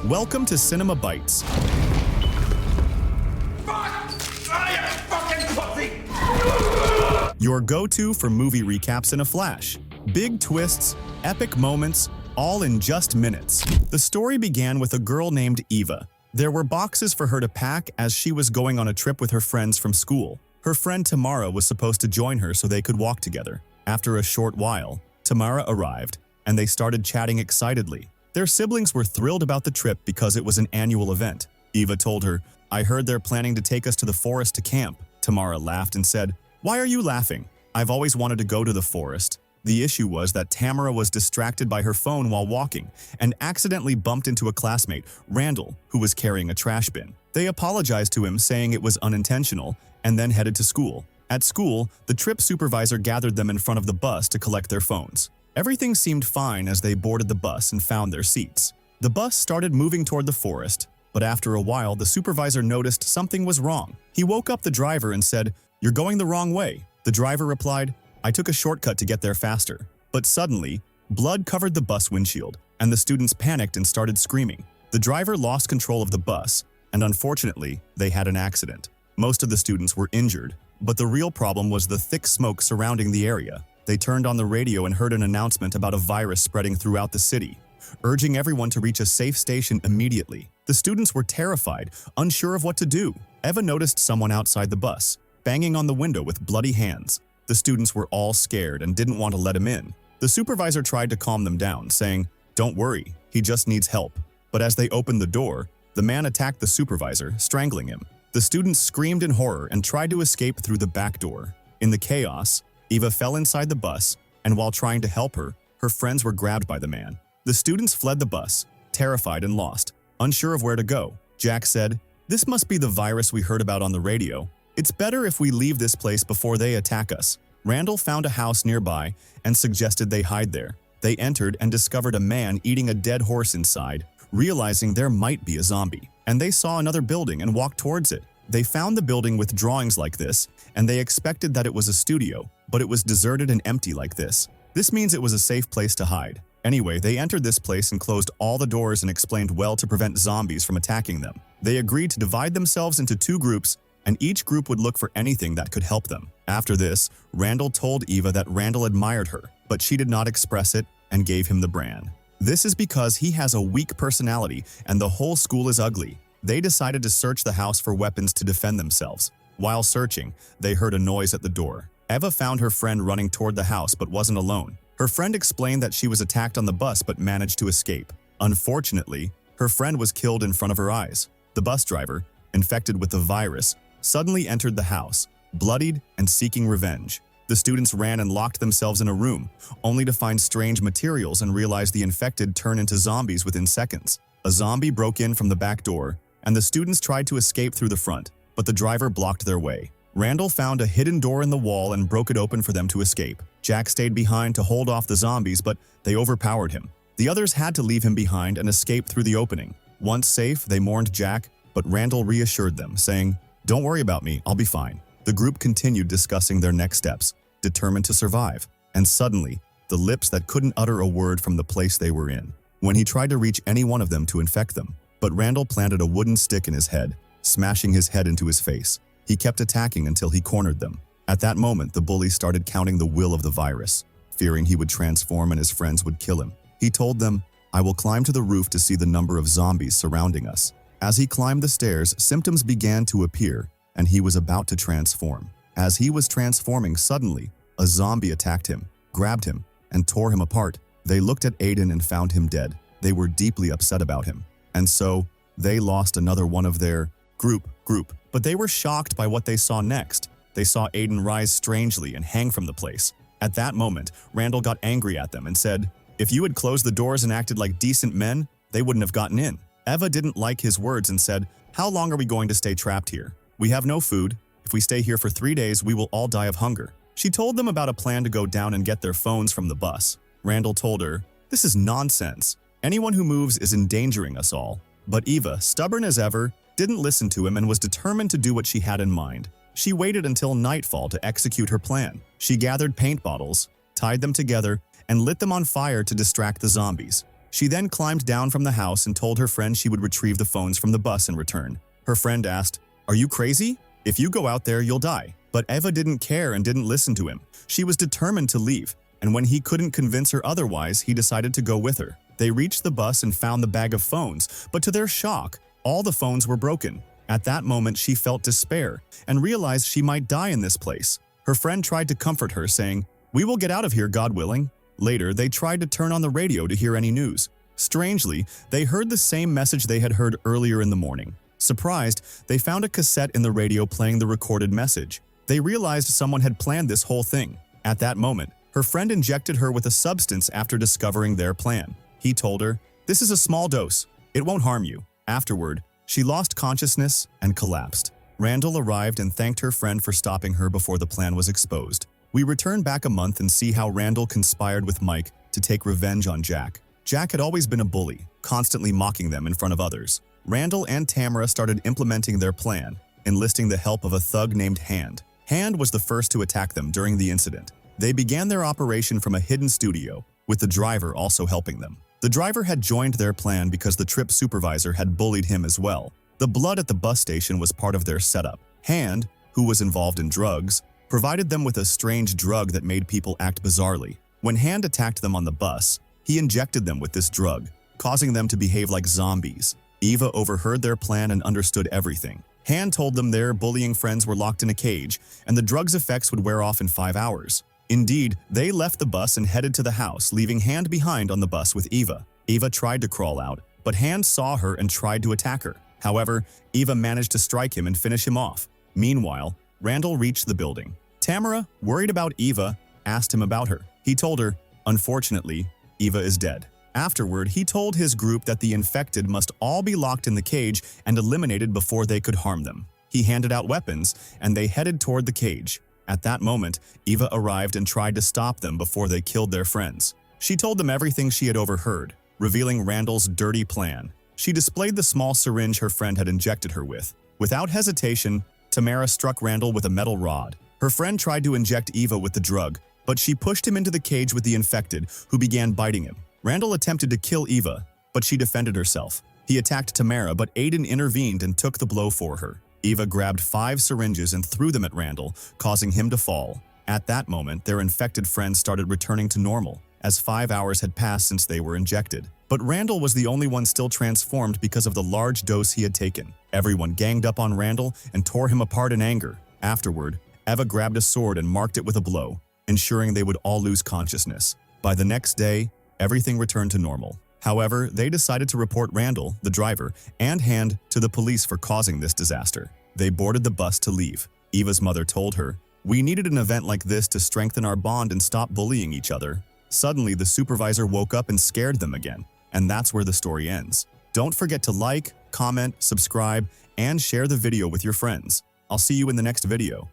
Welcome to Cinema Bites, your go-to for movie recaps in a flash. Big twists, epic moments, all in just minutes. The story began with a girl named Eva. There were boxes for her to pack as she was going on a trip with her friends from school. Her friend Tamara was supposed to join her so they could walk together. After a short while, Tamara arrived, and they started chatting excitedly. Their siblings were thrilled about the trip because it was an annual event. Eva told her, "I heard they're planning to take us to the forest to camp." Tamara laughed and said, "Why are you laughing? I've always wanted to go to the forest." The issue was that Tamara was distracted by her phone while walking and accidentally bumped into a classmate, Randall, who was carrying a trash bin. They apologized to him, saying it was unintentional, and then headed to school. At school, the trip supervisor gathered them in front of the bus to collect their phones. Everything seemed fine as they boarded the bus and found their seats. The bus started moving toward the forest, but after a while the supervisor noticed something was wrong. He woke up the driver and said, "You're going the wrong way." The driver replied, "I took a shortcut to get there faster." But suddenly, blood covered the bus windshield, and the students panicked and started screaming. The driver lost control of the bus, and unfortunately, they had an accident. Most of the students were injured, but the real problem was the thick smoke surrounding the area. They turned on the radio and heard an announcement about a virus spreading throughout the city, urging everyone to reach a safe station immediately. The students were terrified, unsure of what to do. Eva noticed someone outside the bus, banging on the window with bloody hands. The students were all scared and didn't want to let him in. The supervisor tried to calm them down, saying, "Don't worry, he just needs help." But as they opened the door, the man attacked the supervisor, strangling him. The students screamed in horror and tried to escape through the back door. In the chaos, Eva fell inside the bus, and while trying to help her, her friends were grabbed by the man. The students fled the bus, terrified and lost, unsure of where to go. Jack said, "This must be the virus we heard about on the radio. It's better if we leave this place before they attack us." Randall found a house nearby and suggested they hide there. They entered and discovered a man eating a dead horse inside, realizing there might be a zombie. And they saw another building and walked towards it. They found the building with drawings like this, and they expected that it was a studio, but it was deserted and empty like this. This means it was a safe place to hide. Anyway, they entered this place and closed all the doors and explained well to prevent zombies from attacking them. They agreed to divide themselves into two groups, and each group would look for anything that could help them. After this, Randall told Eva that Randall admired her, but she did not express it and gave him the brand. This is because he has a weak personality and the whole school is ugly. They decided to search the house for weapons to defend themselves. While searching, they heard a noise at the door. Eva found her friend running toward the house but wasn't alone. Her friend explained that she was attacked on the bus but managed to escape. Unfortunately, her friend was killed in front of her eyes. The bus driver, infected with the virus, suddenly entered the house, bloodied and seeking revenge. The students ran and locked themselves in a room, only to find strange materials and realize the infected turn into zombies within seconds. A zombie broke in from the back door, and the students tried to escape through the front, but the driver blocked their way. Randall found a hidden door in the wall and broke it open for them to escape. Jack stayed behind to hold off the zombies, but they overpowered him. The others had to leave him behind and escape through the opening. Once safe, they mourned Jack, but Randall reassured them, saying, "Don't worry about me, I'll be fine." The group continued discussing their next steps, determined to survive, and suddenly, the lips that couldn't utter a word from the place they were in, when he tried to reach any one of them to infect them. But Randall planted a wooden stick in his head, smashing his head into his face. He kept attacking until he cornered them. At that moment, the bully started counting the will of the virus, fearing he would transform and his friends would kill him. He told them, "I will climb to the roof to see the number of zombies surrounding us." As he climbed the stairs, symptoms began to appear, and he was about to transform. As he was transforming, suddenly, a zombie attacked him, grabbed him, and tore him apart. They looked at Aiden and found him dead. They were deeply upset about him. And so, they lost another one of their group. But they were shocked by what they saw next. They saw Aiden rise strangely and hang from the place. At that moment, Randall got angry at them and said, "If you had closed the doors and acted like decent men, they wouldn't have gotten in." Eva didn't like his words and said, "How long are we going to stay trapped here? We have no food. If we stay here for 3 days, we will all die of hunger." She told them about a plan to go down and get their phones from the bus. Randall told her, "This is nonsense. Anyone who moves is endangering us all." But Eva, stubborn as ever, didn't listen to him and was determined to do what she had in mind. She waited until nightfall to execute her plan. She gathered paint bottles, tied them together, and lit them on fire to distract the zombies. She then climbed down from the house and told her friend she would retrieve the phones from the bus in return. Her friend asked, "Are you crazy? If you go out there, you'll die." But Eva didn't care and didn't listen to him. She was determined to leave, and when he couldn't convince her otherwise, he decided to go with her. They reached the bus and found the bag of phones, but to their shock, all the phones were broken. At that moment, she felt despair and realized she might die in this place. Her friend tried to comfort her, saying, "We will get out of here, God willing." Later, they tried to turn on the radio to hear any news. Strangely, they heard the same message they had heard earlier in the morning. Surprised, they found a cassette in the radio playing the recorded message. They realized someone had planned this whole thing. At that moment, her friend injected her with a substance after discovering their plan. He told her, "This is a small dose. It won't harm you." Afterward, she lost consciousness and collapsed. Randall arrived and thanked her friend for stopping her before the plan was exposed. We return back a month and see how Randall conspired with Mike to take revenge on Jack. Jack had always been a bully, constantly mocking them in front of others. Randall and Tamara started implementing their plan, enlisting the help of a thug named Hand. Hand was the first to attack them during the incident. They began their operation from a hidden studio, with the driver also helping them. The driver had joined their plan because the trip supervisor had bullied him as well. The blood at the bus station was part of their setup. Hand, who was involved in drugs, provided them with a strange drug that made people act bizarrely. When Hand attacked them on the bus, he injected them with this drug, causing them to behave like zombies. Eva overheard their plan and understood everything. Hand told them their bullying friends were locked in a cage, and the drug's effects would wear off in 5 hours. Indeed, they left the bus and headed to the house, leaving Hand behind on the bus with Eva. Eva tried to crawl out, but Hand saw her and tried to attack her. However, Eva managed to strike him and finish him off. Meanwhile, Randall reached the building. Tamara, worried about Eva, asked him about her. He told her, "Unfortunately, Eva is dead." Afterward, he told his group that the infected must all be locked in the cage and eliminated before they could harm them. He handed out weapons, and they headed toward the cage. At that moment, Eva arrived and tried to stop them before they killed their friends. She told them everything she had overheard, revealing Randall's dirty plan. She displayed the small syringe her friend had injected her with. Without hesitation, Tamara struck Randall with a metal rod. Her friend tried to inject Eva with the drug, but she pushed him into the cage with the infected, who began biting him. Randall attempted to kill Eva, but she defended herself. He attacked Tamara, but Aiden intervened and took the blow for her. Eva grabbed 5 syringes and threw them at Randall, causing him to fall. At that moment, their infected friends started returning to normal, as 5 hours had passed since they were injected. But Randall was the only one still transformed because of the large dose he had taken. Everyone ganged up on Randall and tore him apart in anger. Afterward, Eva grabbed a sword and marked it with a blow, ensuring they would all lose consciousness. By the next day, everything returned to normal. However, they decided to report Randall, the driver, and Hand to the police for causing this disaster. They boarded the bus to leave. Eva's mother told her, "We needed an event like this to strengthen our bond and stop bullying each other." Suddenly, the supervisor woke up and scared them again. And that's where the story ends. Don't forget to like, comment, subscribe, and share the video with your friends. I'll see you in the next video.